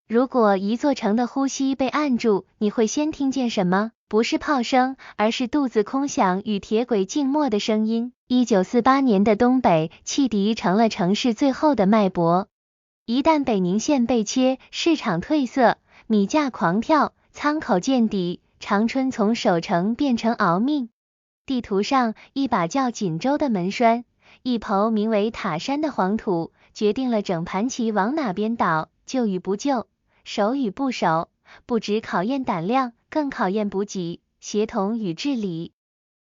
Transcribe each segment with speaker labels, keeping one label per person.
Speaker 1: 如果一座城的呼吸被按住，你会先听见什么？不是炮声，而是肚子空响与铁轨静默的声音。1948年的东北，汽笛成了城市最后的脉搏。一旦北宁线被切，市场褪色，米价狂跳，仓口见底，长春从守城变成熬命。地图上一把叫锦州的门栓，一抔名为塔山的黄土，决定了整盘棋往哪边倒，救与不救，守与不守，不只考验胆量，更考验补给、协同与治理。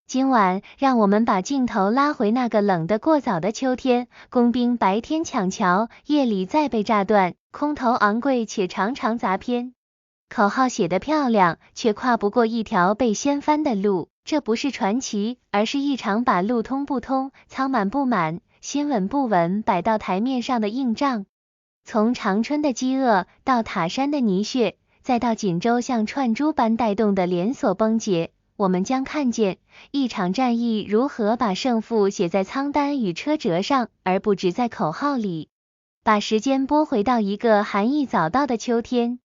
Speaker 1: 今晚让我们把镜头拉回那个冷得过早的秋天，工兵白天抢桥，夜里再被炸断，空头昂贵且常常砸偏。口号写得漂亮，却跨不过一条被掀翻的路。这不是传奇，而是一场把路通不通、仓满不满、心稳不稳摆到台面上的硬仗。从长春的饥饿到塔山的泥穴，再到锦州像串珠般带动的连锁崩解，我们将看见一场战役如何把胜负写在仓单与车辙上，而不只在口号里。把时间拨回到一个寒意早到的秋天，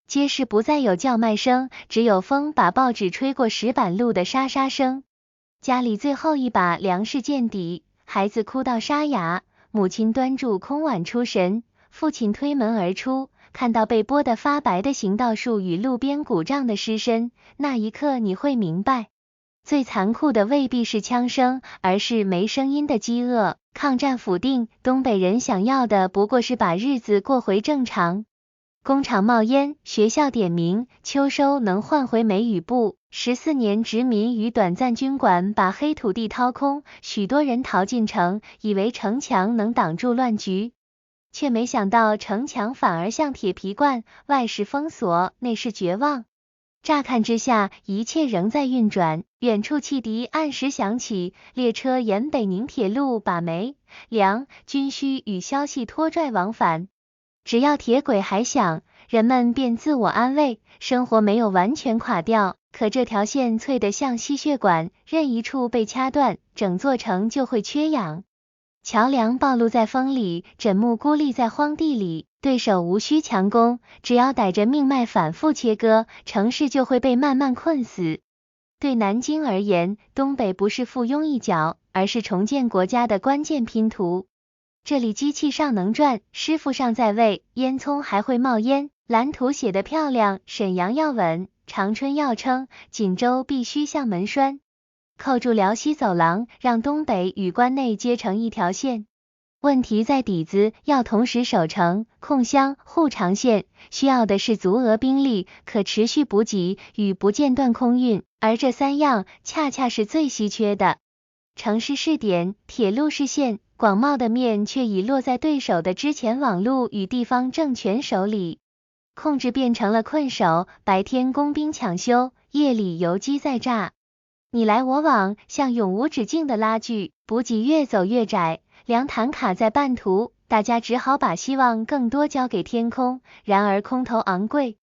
Speaker 1: 街市不再有叫卖声，只有风把报纸吹过石板路的沙沙声。家里最后一把粮食见底，孩子哭到沙哑，母亲端住空碗出神，父亲推门而出，看到被剥得发白的行道树与路边鼓胀的尸身，那一刻你会明白，最残酷的未必是枪声，而是没声音的饥饿。抗战否定，东北人想要的不过是把日子过回正常。工厂冒烟，学校点名，秋收能换回煤与布。14年殖民与短暂军管把黑土地掏空，许多人逃进城，以为城墙能挡住乱局，却没想到城墙反而像铁皮罐，外是封锁，内是绝望。乍看之下，一切仍在运转，远处汽笛按时响起，列车沿北宁铁路把煤、粮、军需与消息拖拽往返。只要铁轨还响，人们便自我安慰，生活没有完全垮掉。可这条线脆得像吸血管，任一处被掐断，整座城就会缺氧。桥梁暴露在风里，枕木孤立在荒地里，对手无需强攻，只要逮着命脉反复切割，城市就会被慢慢困死。对南京而言，东北不是附庸一角，而是重建国家的关键拼图。这里机器尚能转，师傅尚在位，烟囱还会冒烟，蓝图写得漂亮，沈阳要稳，长春要撑，锦州必须像门栓，扣住辽西走廊，让东北与关内接成一条线。问题在底子，要同时守城、控乡、护长线，需要的是足额兵力、可持续补给与不间断空运，而这三样恰恰是最稀缺的。城市是点，铁路是线，广袤的面却已落在对手的之前网路与地方政权手里，控制变成了困守，白天工兵抢修，夜里游击在炸，你来我往，像永无止境的拉锯，补给越走越窄，粮坛卡在半途，大家只好把希望更多交给天空，然而空头昂贵，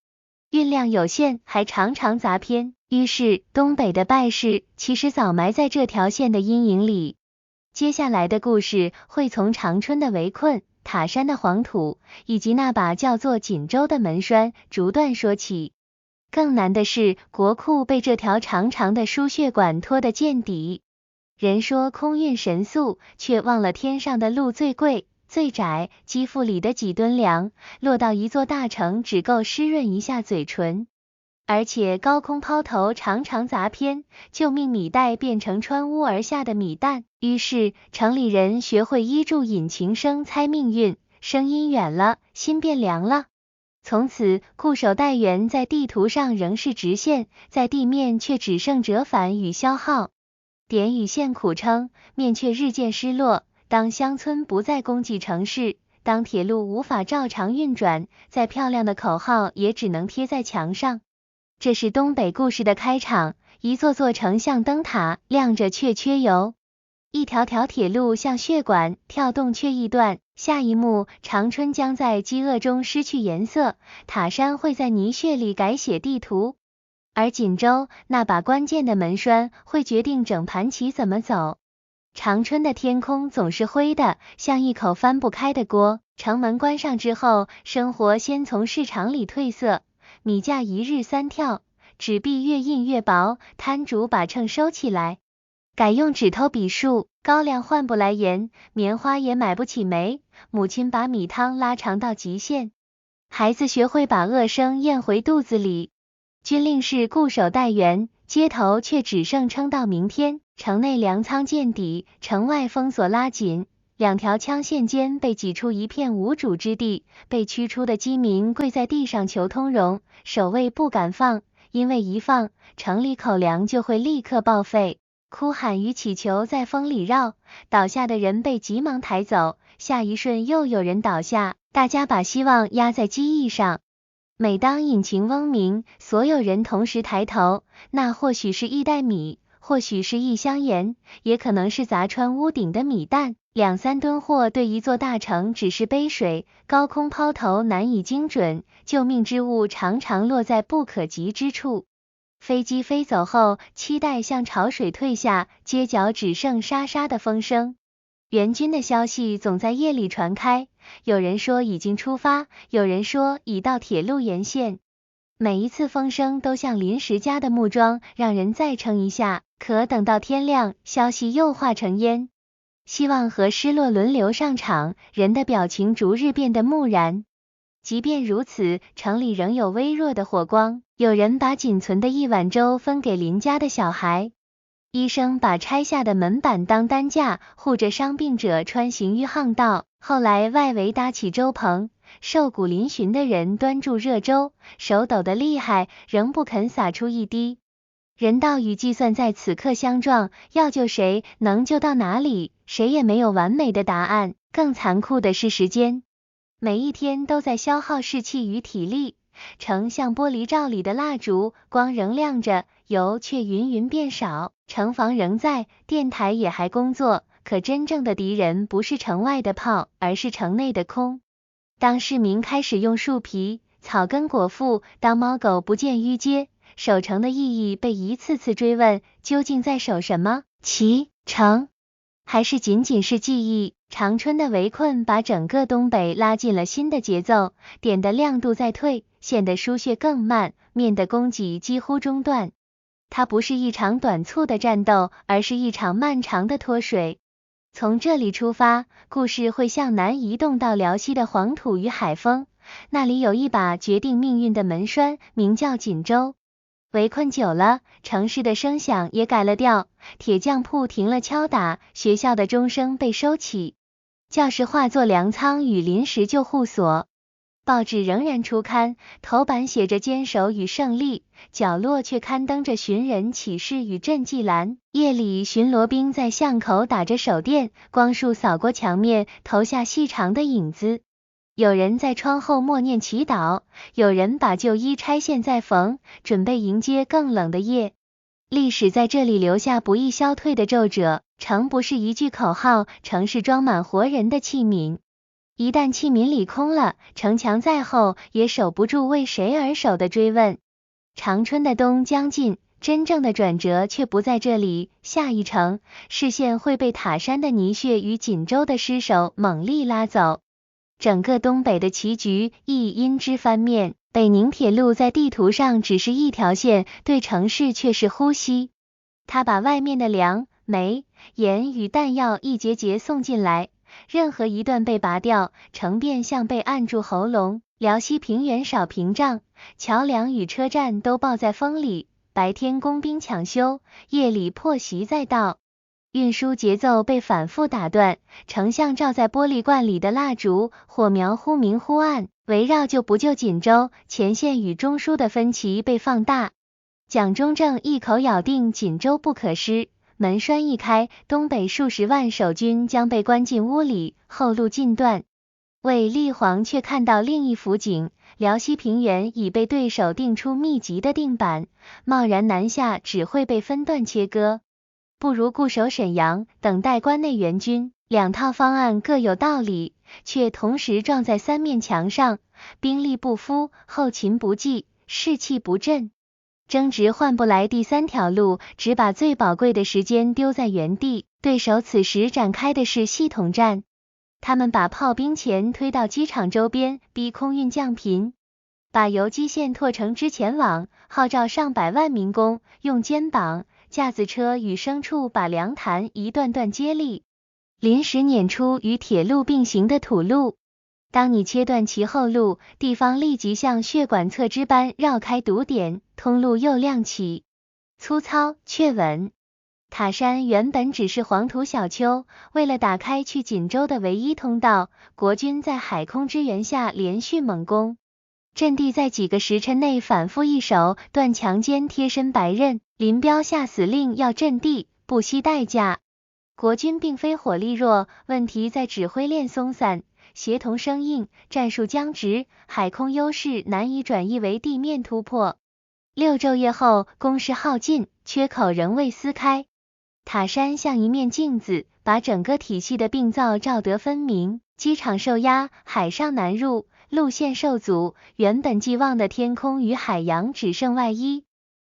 Speaker 1: 运量有限，还常常砸偏，于是东北的败势其实早埋在这条线的阴影里。接下来的故事会从长春的围困、塔山的黄土，以及那把叫做锦州的门栓逐段说起。更难的是，国库被这条长长的输血管拖得见底。人说空运神速，却忘了天上的路最贵、最窄，肌肤里的几吨粮，落到一座大城只够湿润一下嘴唇。而且高空抛投常常砸偏，救命米袋变成穿屋而下的米弹。于是城里人学会依住引擎声猜命运，声音远了，心变凉了。从此固守待援在地图上仍是直线，在地面却只剩折返与消耗。点与线苦撑，面却日渐失落。当乡村不再供给城市，当铁路无法照常运转，再漂亮的口号也只能贴在墙上。这是东北故事的开场，一座座城像灯塔，亮着却缺油。一条条铁路像血管，跳动却易断。下一幕，长春将在饥饿中失去颜色，塔山会在泥穴里改写地图，而锦州那把关键的门栓会决定整盘棋怎么走。长春的天空总是灰的，像一口翻不开的锅。城门关上之后，生活先从市场里褪色，米价一日三跳，纸币越印越薄，摊主把秤收起来，改用指头比数，高粱换不来盐，棉花也买不起煤，母亲把米汤拉长到极限，孩子学会把恶声咽回肚子里。军令是固守待援，街头却只剩撑到明天。城内粮仓见底，城外封锁拉紧，两条枪线间被挤出一片无主之地，被驱出的饥民跪在地上求通融，守卫不敢放，因为一放，城里口粮就会立刻报废。哭喊与祈求在风里绕，倒下的人被急忙抬走，下一瞬又有人倒下，大家把希望压在机翼上。每当引擎嗡鸣，所有人同时抬头，那或许是一袋米，或许是一箱盐，也可能是砸穿屋顶的米弹。2-3吨货对一座大城只是杯水，高空抛投难以精准，救命之物常常落在不可及之处。飞机飞走后，期待像潮水退下，街角只剩沙沙的风声。援军的消息总在夜里传开，有人说已经出发，有人说已到铁路沿线。每一次风声都像临时加的木桩，让人再撑一下，可等到天亮，消息又化成烟。希望和失落轮流上场，人的表情逐日变得木然。即便如此，城里仍有微弱的火光，有人把仅存的一碗粥分给邻家的小孩。医生把拆下的门板当担架，护着伤病者穿行于巷道。后来外围搭起粥棚，瘦骨嶙峋的人端住热粥，手抖得厉害，仍不肯洒出一滴。人道与计算在此刻相撞，要救谁，能救到哪里，谁也没有完美的答案。更残酷的是时间，每一天都在消耗士气与体力。城像玻璃罩里的蜡烛，光仍亮着，油却云云变少。城防仍在，电台也还工作，可真正的敌人不是城外的炮，而是城内的空。当市民开始用树皮、草根果腹，当猫狗不见于街，守城的意义被一次次追问，究竟在守什么？其城还是仅仅是记忆？长春的围困把整个东北拉进了新的节奏，点的亮度在退，线的输血更慢，面的供给几乎中断。它不是一场短促的战斗，而是一场漫长的脱水。从这里出发，故事会向南移动到辽西的黄土与海丰，那里有一把决定命运的门栓，名叫锦州。围困久了，城市的声响也改了调，铁匠铺停了敲打，学校的钟声被收起，教室化作粮仓与临时救护所。报纸仍然出刊，头版写着坚守与胜利，角落却刊登着寻人启事与赈济栏。夜里巡逻兵在巷口打着手电，光束扫过墙面，投下细长的影子。有人在窗后默念祈祷，有人把旧衣拆线再缝，准备迎接更冷的夜。历史在这里留下不易消退的皱褶。城不是一句口号，城是装满活人的器皿。一旦器皿里空了，城墙再厚也守不住为谁而守的追问。长春的冬将近，真正的转折却不在这里。下一城，视线会被塔山的泥穴与锦州的尸首猛力拉走。整个东北的棋局亦因之翻面。北宁铁路在地图上只是一条线，对城市却是呼吸。它把外面的粮、煤、盐与弹药一节节送进来，任何一段被拔掉，城便像被按住喉咙。辽西平原少屏障，桥梁与车站都抱在风里，白天工兵抢修，夜里破袭再到。运输节奏被反复打断，城像照在玻璃罐里的蜡烛，火苗忽明忽暗。围绕救不救锦州，前线与中枢的分歧被放大。蒋中正一口咬定锦州不可失，门栓一开，东北数十万守军将被关进屋里，后路尽断。韦立煌却看到另一幅景，辽西平原已被对手定出密集的定板，贸然南下只会被分段切割。不如固守沈阳，等待关内援军。两套方案各有道理，却同时撞在三面墙上，兵力不敷，后勤不济，士气不振。争执换不来第三条路，只把最宝贵的时间丢在原地。对手此时展开的是系统战，他们把炮兵前推到机场周边，逼空运降频，把游击线拓成支前网，号召上百万民工用肩膀、架子车与牲畜把粮坛一段段接力，临时碾出与铁路并行的土路。当你切断其后路，地方立即像血管侧支般绕开堵点，通路又亮起。粗糙却稳。塔山原本只是黄土小丘，为了打开去锦州的唯一通道，国军在海空支援下连续猛攻。阵地在几个时辰内反复一手断墙间贴身白刃，林彪下死令要阵地，不惜代价。国军并非火力弱，问题在指挥链松散，协同生硬，战术僵直，海空优势难以转移为地面突破。6昼夜后，攻势耗尽，缺口仍未撕开。塔山像一面镜子，把整个体系的病灶照得分明。机场受压，海上难入，路线受阻，原本寄望的天空与海洋只剩外衣。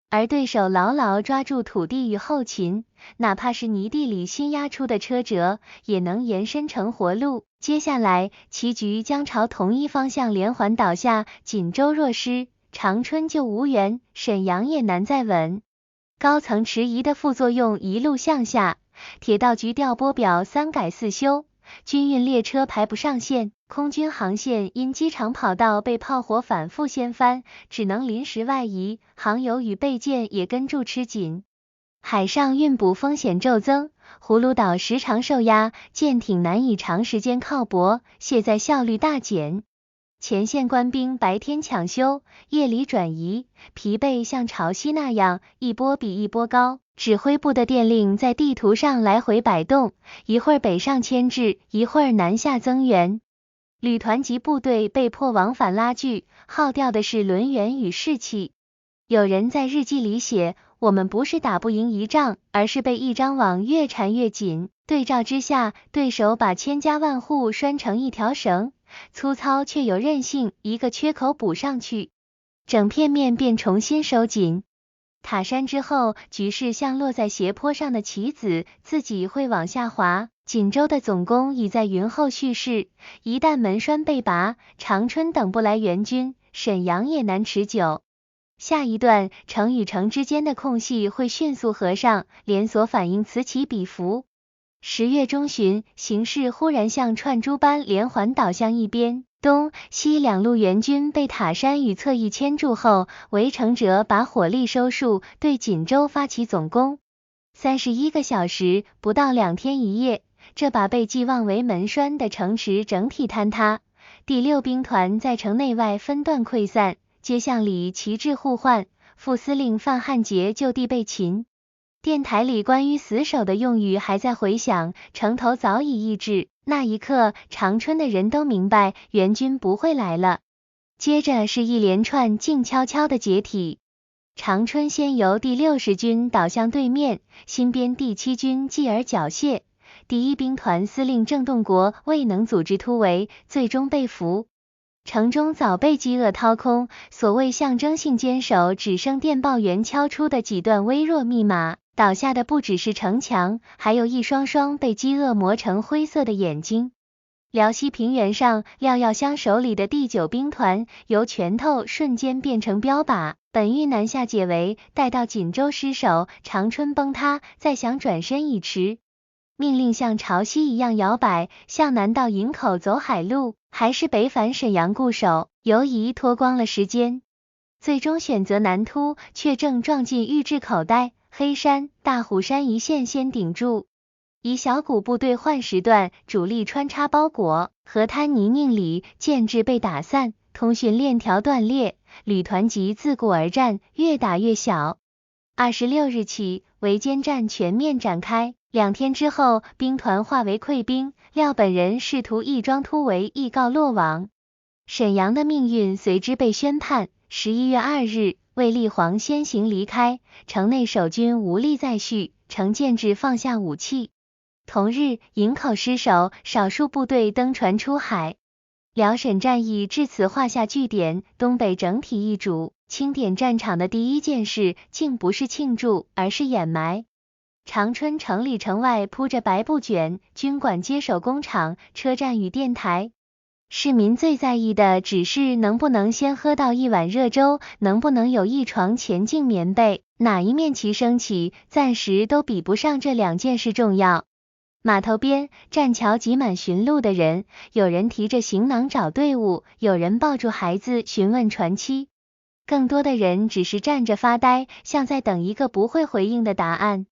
Speaker 1: 而对手牢牢抓住土地与后勤，哪怕是泥地里新压出的车辙，也能延伸成活路。接下来，棋局将朝同一方向连环倒下，锦州若失，长春就无缘，沈阳也难再稳。高层迟疑的副作用一路向下，铁道局调拨表3改4修，军运列车排不上线，空军航线因机场跑道被炮火反复掀翻，只能临时外移，航油与备件也跟住吃紧。海上运补风险骤增，葫芦岛时常受压，舰艇难以长时间靠泊，卸载效率大减。前线官兵白天抢修，夜里转移，疲惫像潮汐那样一波比一波高。指挥部的电令在地图上来回摆动，一会儿北上牵制，一会儿南下增援。旅团级部队被迫往返拉锯，耗掉的是轮员与士气。有人在日记里写，我们不是打不赢一仗，而是被一张网越缠越紧。对照之下，对手把千家万户拴成一条绳，粗糙却有韧性，一个缺口补上去，整片面便重新收紧。塔山之后，局势像落在斜坡上的棋子，自己会往下滑。锦州的总攻已在云后蓄势，一旦门栓被拔，长春等不来援军，沈阳也难持久。下一段，城与城之间的空隙会迅速合上，连锁反应此起彼伏。10月中旬，形势忽然像串珠般连环倒向一边，东西两路援军被塔山与侧翼牵住后，围城者把火力收束，对锦州发起总攻。31个小时，不到2天1夜，这把被寄望为门栓的城池整体坍塌。第6兵团在城内外分段溃散，街巷里旗帜互换，副司令范汉杰就地被擒。电台里关于死守的用语还在回响，城头早已易帜。那一刻，长春的人都明白援军不会来了。接着是一连串静悄悄的解体。长春先由第60军倒向对面，新编第7军继而缴械。第1兵团司令郑洞国未能组织突围，最终被俘。城中早被饥饿掏空，所谓象征性坚守，只剩电报员敲出的几段微弱密码。倒下的不只是城墙，还有一双双被饥饿磨成灰色的眼睛。辽西平原上，廖耀湘手里的第9兵团由拳头瞬间变成标靶，本欲南下解围，待到锦州失守，长春崩塌，再想转身已迟。命令像潮汐一样摇摆，向南到营口走海路，还是北返沈阳固守，犹疑拖光了时间。最终选择南突，却正撞进预制口袋。黑山、大虎山一线先顶住，以小股部队换时段，主力穿插包裹，河滩泥泞里建制被打散，通讯链条断裂，旅团级自顾而战，越打越小。26日起，围歼战全面展开，2天之后，兵团化为溃兵，廖本人试图一桩突围亦告落网。沈阳的命运随之被宣判。11月2日，卫立煌先行离开，城内守军无力再续，程建制放下武器。同日，营口失守，少数部队登船出海。辽沈战役至此画下句点，东北整体易主。清点战场的第一件事，竟不是庆祝，而是掩埋。长春城里城外铺着白布卷，军管接手工厂、车站与电台。市民最在意的只是能不能先喝到一碗热粥，能不能有一床前进棉被，哪一面旗升起，暂时都比不上这2件事重要。码头边，栈桥挤满寻路的人，有人提着行囊找队伍，有人抱住孩子询问船期，更多的人只是站着发呆，像在等一个不会回应的答案。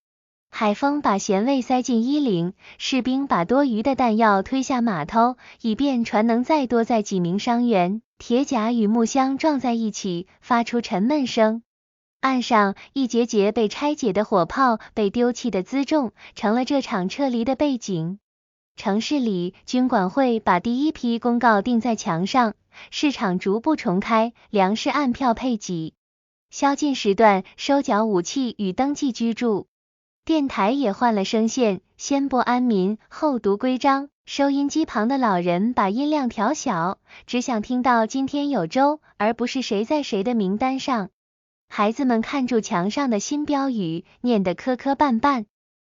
Speaker 1: 海风把咸味塞进衣领，士兵把多余的弹药推下码头，以便船能再多载几名伤员。铁甲与木箱撞在一起，发出沉闷声。岸上一节节被拆解的火炮，被丢弃的辎重，成了这场撤离的背景。城市里，军管会把第一批公告钉在墙上，市场逐步重开，粮食按票配给，宵禁时段收缴武器与登记居住。电台也换了声线，先播安民，后读规章。收音机旁的老人把音量调小，只想听到今天有粥，而不是谁在谁的名单上。孩子们看住墙上的新标语，念得磕磕绊绊。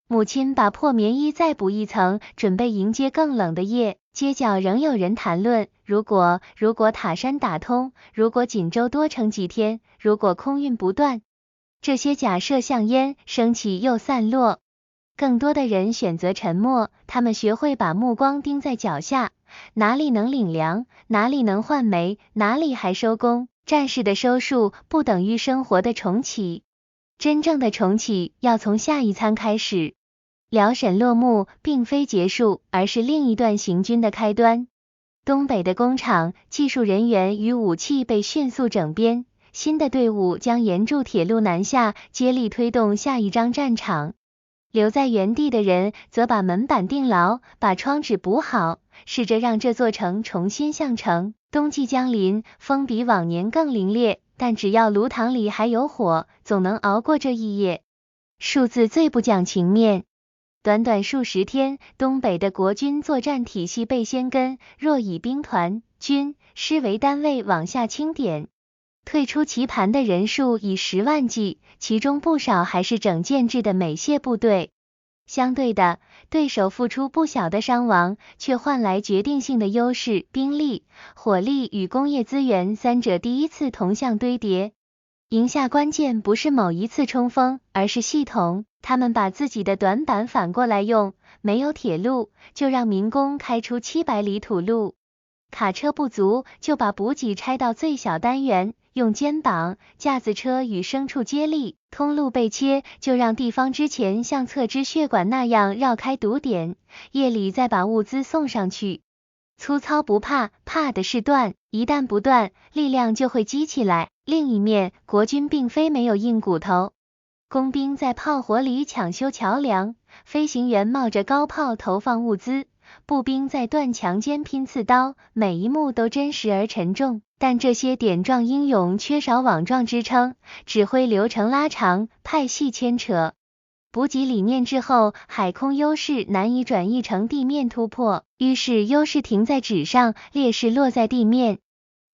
Speaker 1: 母亲把破棉衣再补一层，准备迎接更冷的夜。街角仍有人谈论，如果塔山打通，如果锦州多撑几天，如果空运不断。这些假设像烟，升起又散落。更多的人选择沉默，他们学会把目光盯在脚下，哪里能领粮，哪里能换煤，哪里还收工。战事的收束不等于生活的重启，真正的重启要从下一餐开始。辽沈落幕并非结束，而是另一段行军的开端。东北的工厂、技术人员与武器被迅速整编。新的队伍将沿筑铁路南下，接力推动下一张战场。留在原地的人则把门板钉牢，把窗纸补好，试着让这座城重新像城。冬季将临，风比往年更凛冽，但只要炉膛里还有火，总能熬过这一夜。数字最不讲情面。短短数十天，东北的国军作战体系被先根，若以兵团、军、师为单位往下清点。退出棋盘的人数以10万计，其中不少还是整建制的美械部队。相对的，对手付出不小的伤亡，却换来决定性的优势，兵力、火力与工业资源三者第一次同向堆叠。赢下关键不是某一次冲锋，而是系统。他们把自己的短板反过来用，没有铁路，就让民工开出700里土路。卡车不足，就把补给拆到最小单元，用肩膀、架子车与牲畜接力。通路被切，就让地方之前像侧支血管那样绕开堵点，夜里再把物资送上去。粗糙不怕，怕的是断，一旦不断，力量就会积起来。另一面，国军并非没有硬骨头。工兵在炮火里抢修桥梁，飞行员冒着高炮投放物资，步兵在断墙间拼刺刀，每一幕都真实而沉重。但这些点状英勇缺少网状支撑，指挥流程拉长，派系牵扯。补给理念之后，海空优势难以转移成地面突破，于是优势停在纸上，劣势落在地面。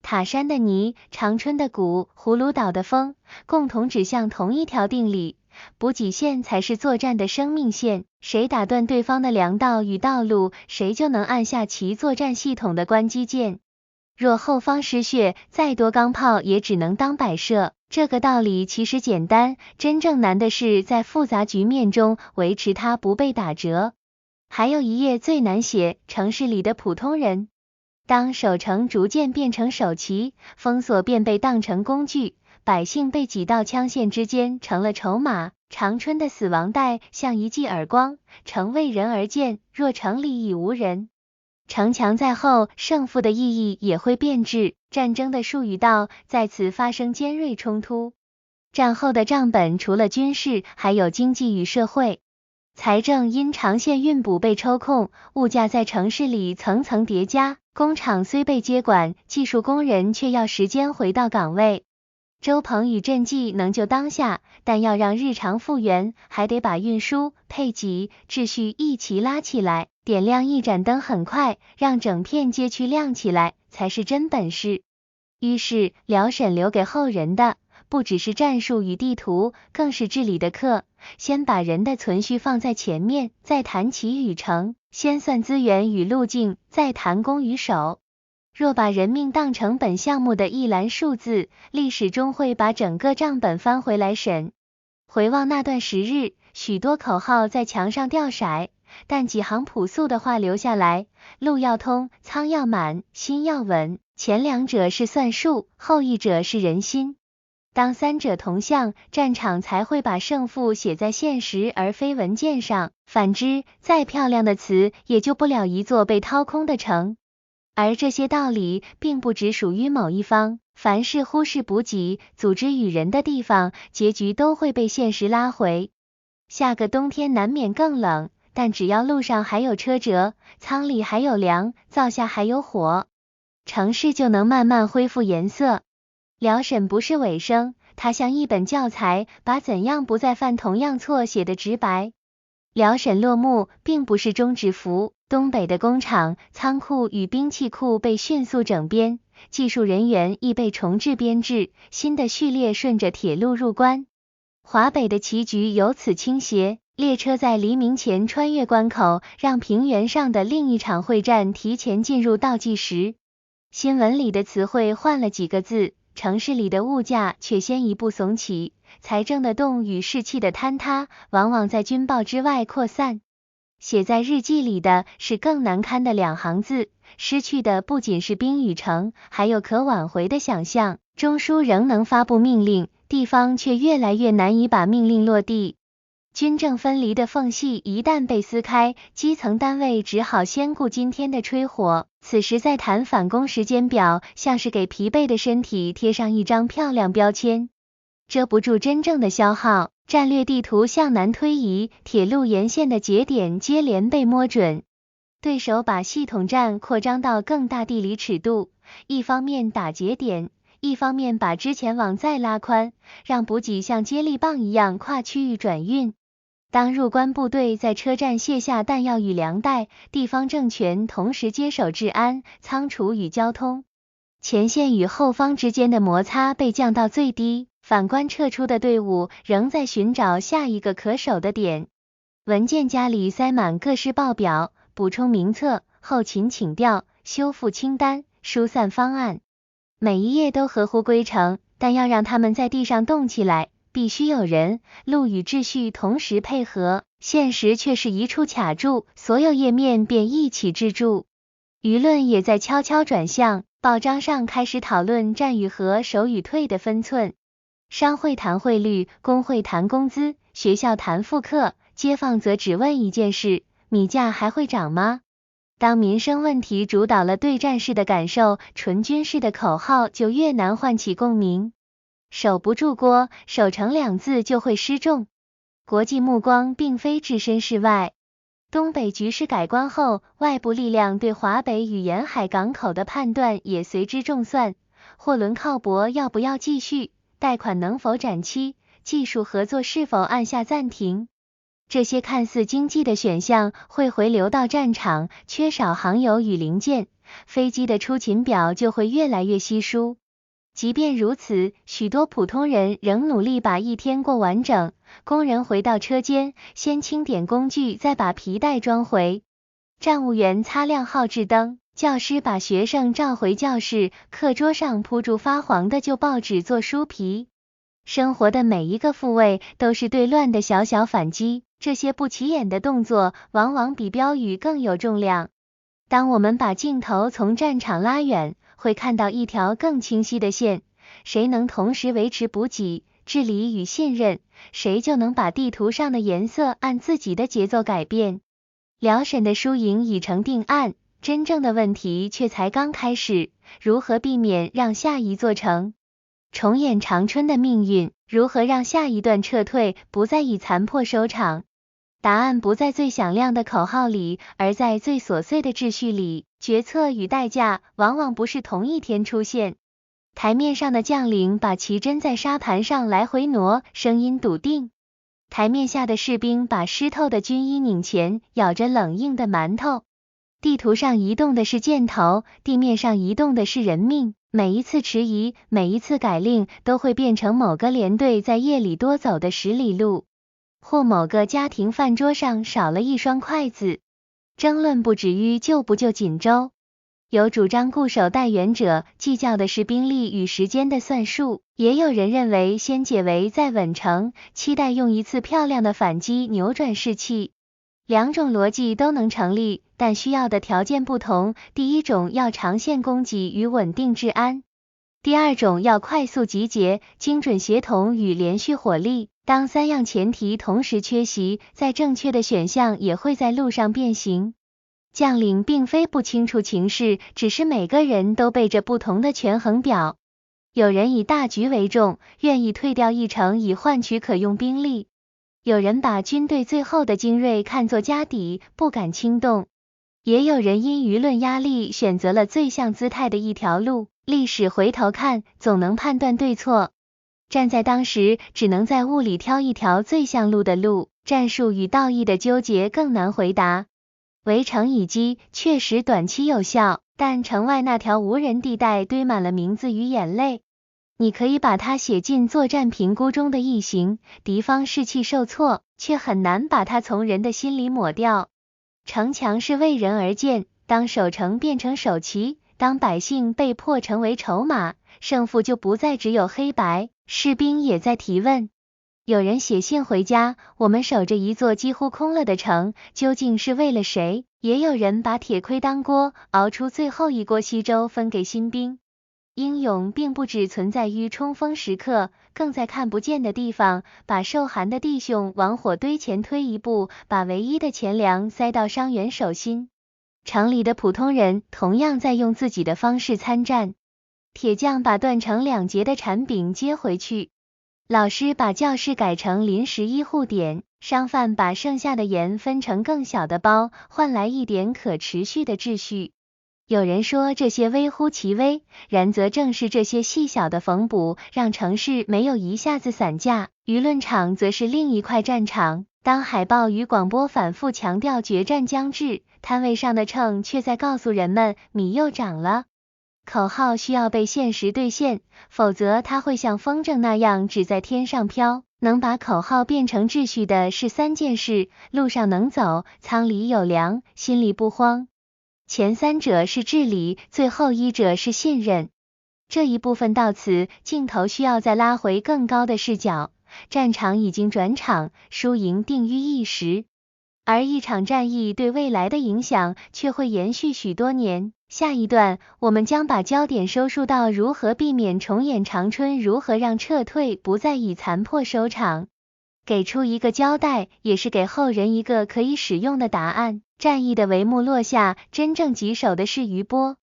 Speaker 1: 塔山的泥，长春的谷，葫芦岛的风，共同指向同一条定理，补给线才是作战的生命线。谁打断对方的粮道与道路，谁就能按下其作战系统的关机键。若后方失血，再多钢炮也只能当摆设。这个道理其实简单，真正难的是在复杂局面中维持它不被打折。还有一页最难写，城市里的普通人。当守城逐渐变成守旗，封锁便被当成工具，百姓被挤到枪线之间，成了筹码。长春的死亡带像一记耳光，城为人而建，若城里已无人，城墙在后，胜负的意义也会变质。战争的术语道在此发生尖锐冲突。战后的账本除了军事，还有经济与社会。财政因长线运补被抽空，物价在城市里层层叠加，工厂虽被接管，技术工人却要时间回到岗位。周鹏与赈济能救当下，但要让日常复原，还得把运输、配给、秩序一起拉起来。点亮一盏灯很快，让整片街区亮起来，才是真本事。于是辽沈留给后人的，不只是战术与地图，更是治理的课。先把人的存续放在前面，再谈起与成；先算资源与路径，再谈攻与守。若把人命当成本项目的一栏数字，历史终会把整个账本翻回来审。回望那段时日，许多口号在墙上吊骰，但几行朴素的话留下来：路要通，仓要满，心要稳。前两者是算术，后一者是人心。当三者同向，战场才会把胜负写在现实而非文件上，反之，再漂亮的词也救不了一座被掏空的城。而这些道理并不只属于某一方，凡是忽视补给、组织与人的地方，结局都会被现实拉回。下个冬天难免更冷，但只要路上还有车辙，仓里还有粮，灶下还有火，城市就能慢慢恢复颜色。辽沈不是尾声，它像一本教材，把怎样不再犯同样错写得直白。辽沈落幕并不是终止符，东北的工厂、仓库与兵器库被迅速整编，技术人员亦被重置编制，新的序列顺着铁路入关。华北的棋局由此倾斜，列车在黎明前穿越关口，让平原上的另一场会战提前进入倒计时。新闻里的词汇换了几个字，城市里的物价却先一步耸起，财政的动与士气的坍塌，往往在军报之外扩散。写在日记里的是更难堪的两行字，失去的不仅是兵与城，还有可挽回的想象。中枢仍能发布命令，地方却越来越难以把命令落地。军政分离的缝隙一旦被撕开，基层单位只好先顾今天的吹火。此时再谈返工时间表，像是给疲惫的身体贴上一张漂亮标签，遮不住真正的消耗。战略地图向南推移，铁路沿线的节点接连被摸准。对手把系统战扩张到更大地理尺度，一方面打节点，一方面把之前网再拉宽，让补给像接力棒一样跨区域转运。当入关部队在车站卸下弹药与粮袋，地方政权同时接手治安、仓储与交通，前线与后方之间的摩擦被降到最低，反观撤出的队伍仍在寻找下一个可守的点。文件夹里塞满各式报表、补充名册、后勤请调、修复清单、疏散方案，每一页都合乎规程，但要让他们在地上动起来，必须有人、路与秩序同时配合，现实却是一处卡住，所有页面便一起支柱。舆论也在悄悄转向，报章上开始讨论战与和、守与退的分寸。商会谈汇率，工会谈工资，学校谈复课，街坊则只问一件事：米价还会涨吗？当民生问题主导了对战式的感受，纯军事的口号就越难唤起共鸣。守不住锅，守成两字就会失重。国际目光并非置身事外。东北局势改观后，外部力量对华北与沿海港口的判断也随之重算。货轮靠泊要不要继续？贷款能否展期？技术合作是否按下暂停？这些看似经济的选项会回流到战场，缺少航油与零件，飞机的出勤表就会越来越稀疏。即便如此，许多普通人仍努力把一天过完整。工人回到车间，先清点工具，再把皮带装回。站务员擦亮号志灯，教师把学生召回教室，课桌上铺住发黄的旧报纸做书皮。生活的每一个复位都是对乱的小小反击，这些不起眼的动作往往比标语更有重量。当我们把镜头从战场拉远，会看到一条更清晰的线，谁能同时维持补给、治理与信任，谁就能把地图上的颜色按自己的节奏改变。辽沈的输赢已成定案，真正的问题却才刚开始，如何避免让下一座城重演长春的命运？如何让下一段撤退不再以残破收场？答案不在最响亮的口号里，而在最琐碎的秩序里。决策与代价往往不是同一天出现。台面上的将领把旗针在沙盘上来回挪，声音笃定。台面下的士兵把湿透的军衣拧前，咬着冷硬的馒头。地图上移动的是箭头，地面上移动的是人命。每一次迟疑，每一次改令，都会变成某个连队在夜里多走的10里路，或某个家庭饭桌上少了一双筷子。争论不止于救不救锦州，有主张固守待援者，计较的是兵力与时间的算术，也有人认为先解围再稳城，期待用一次漂亮的反击扭转士气。两种逻辑都能成立，但需要的条件不同。第一种要长线供给与稳定治安，第二种要快速集结、精准协同与连续火力。当三样前提同时缺席，再正确的选项也会在路上变形。将领并非不清楚情势，只是每个人都背着不同的权衡表。有人以大局为重，愿意退掉一城以换取可用兵力。有人把军队最后的精锐看作家底，不敢轻动；也有人因舆论压力选择了最像姿态的一条路。历史回头看，总能判断对错。站在当时，只能在雾里挑一条最像路的路。战术与道义的纠结更难回答。围城以击确实短期有效，但城外那条无人地带堆满了名字与眼泪。你可以把它写进作战评估中的一行，敌方士气受挫，却很难把它从人的心里抹掉。城墙是为人而建，当守城变成守旗，当百姓被迫成为筹码，胜负就不再只有黑白，士兵也在提问。有人写信回家，我们守着一座几乎空了的城，究竟是为了谁？也有人把铁盔当锅，熬出最后一锅稀粥分给新兵。英勇并不只存在于冲锋时刻，更在看不见的地方，把受寒的弟兄往火堆前推一步，把唯一的钱粮塞到伤员手心。城里的普通人同样在用自己的方式参战。铁匠把断成2截的铲柄接回去，老师把教室改成临时医护点，商贩把剩下的盐分成更小的包，换来一点可持续的秩序。有人说这些微乎其微，然则正是这些细小的缝补，让城市没有一下子散架。舆论场则是另一块战场，当海报与广播反复强调决战将至，摊位上的秤却在告诉人们米又涨了。口号需要被现实兑现，否则它会像风筝那样只在天上飘。能把口号变成秩序的是3件事：路上能走，仓里有粮，心里不慌。前3者是治理，最后1者是信任。这一部分到此，镜头需要再拉回更高的视角。战场已经转场，输赢定于一时，而一场战役对未来的影响却会延续许多年。下一段，我们将把焦点收束到如何避免重演长春，如何让撤退不再以残破收场。给出一个交代，也是给后人一个可以使用的答案。战役的帷幕落下，真正棘手的是余波。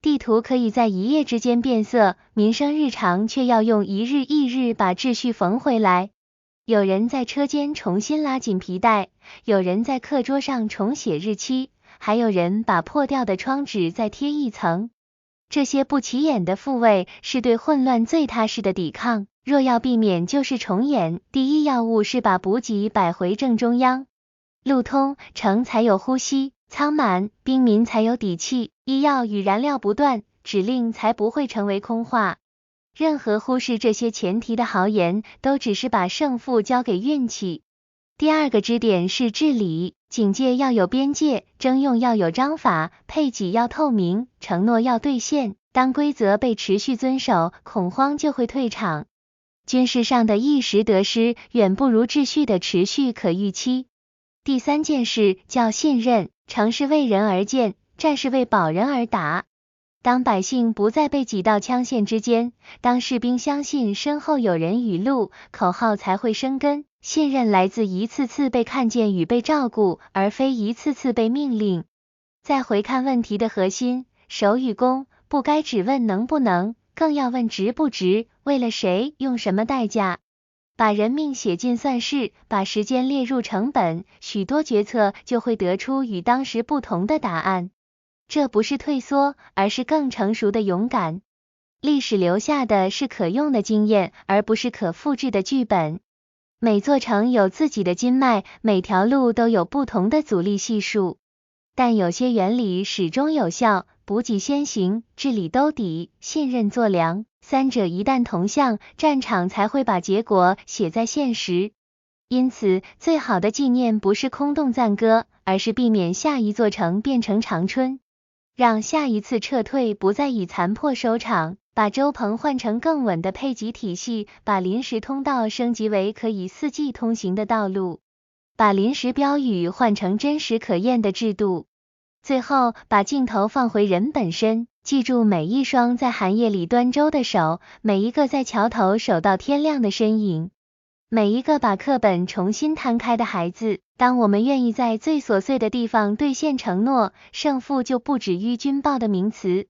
Speaker 1: 地图可以在一夜之间变色，民生日常却要用一日一日把秩序缝回来。有人在车间重新拉紧皮带，有人在课桌上重写日期，还有人把破掉的窗纸再贴一层。这些不起眼的复位，是对混乱最踏实的抵抗。若要避免旧事重演，第一要务是把补给摆回正中央。路通，城才有呼吸；仓满，兵民才有底气；医药与燃料不断，指令才不会成为空话。任何忽视这些前提的豪言，都只是把胜负交给运气。第2个支点是治理，警戒要有边界，征用要有章法，配给要透明，承诺要兑现。当规则被持续遵守，恐慌就会退场。军事上的一时得失，远不如秩序的持续可预期。第3件事叫信任，城是为人而建，战是为保人而打。当百姓不再被挤到枪线之间，当士兵相信身后有人与路，口号才会生根。信任来自一次次被看见与被照顾，而非一次次被命令。再回看问题的核心，守与攻，不该只问能不能，更要问值不值，为了谁，用什么代价。把人命写进算式，把时间列入成本，许多决策就会得出与当时不同的答案。这不是退缩，而是更成熟的勇敢。历史留下的是可用的经验，而不是可复制的剧本。每座城有自己的筋脉，每条路都有不同的阻力系数。但有些原理始终有效，补给先行，治理兜底，信任做粮，三者一旦同向，战场才会把结果写在现实。因此，最好的纪念不是空洞赞歌，而是避免下一座城变成长春，让下一次撤退不再以残破收场，把舟棚换成更稳的配给体系，把临时通道升级为可以四季通行的道路，把临时标语换成真实可验的制度。最后，把镜头放回人本身，记住每一双在寒夜里端舟的手，每一个在桥头守到天亮的身影，每一个把课本重新摊开的孩子。当我们愿意在最琐碎的地方兑现承诺，胜负就不止于军报的名词，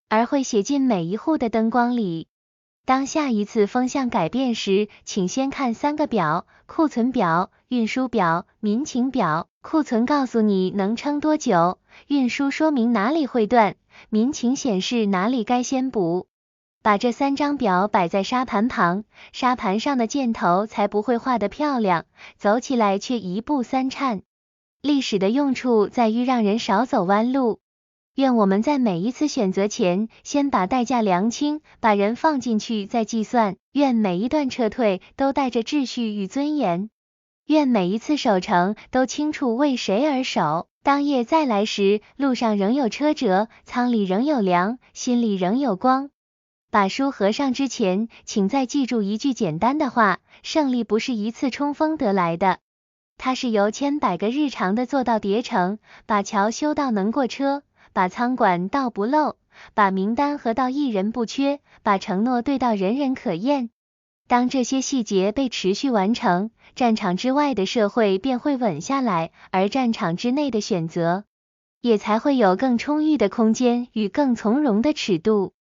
Speaker 1: 而会写进每一户的灯光里。当下一次风向改变时，请先看3个表：库存表、运输表、民情表。库存告诉你能撑多久，运输说明哪里会断，民情显示哪里该先补。把这3张表摆在沙盘旁，沙盘上的箭头才不会画得漂亮，走起来却一步三颤。历史的用处在于让人少走弯路。愿我们在每一次选择前，先把代价量清，把人放进去再计算。愿每一段撤退都带着秩序与尊严。愿每一次守城都清楚为谁而守。当夜再来时，路上仍有车辙，舱里仍有粮，心里仍有光。把书合上之前，请再记住一句简单的话：胜利不是一次冲锋得来的，它是由千百个日常的做到叠成。把桥修到能过车，把仓管到不漏，把名单核到一人不缺，把承诺对到人人可验。当这些细节被持续完成，战场之外的社会便会稳下来，而战场之内的选择也才会有更充裕的空间与更从容的尺度。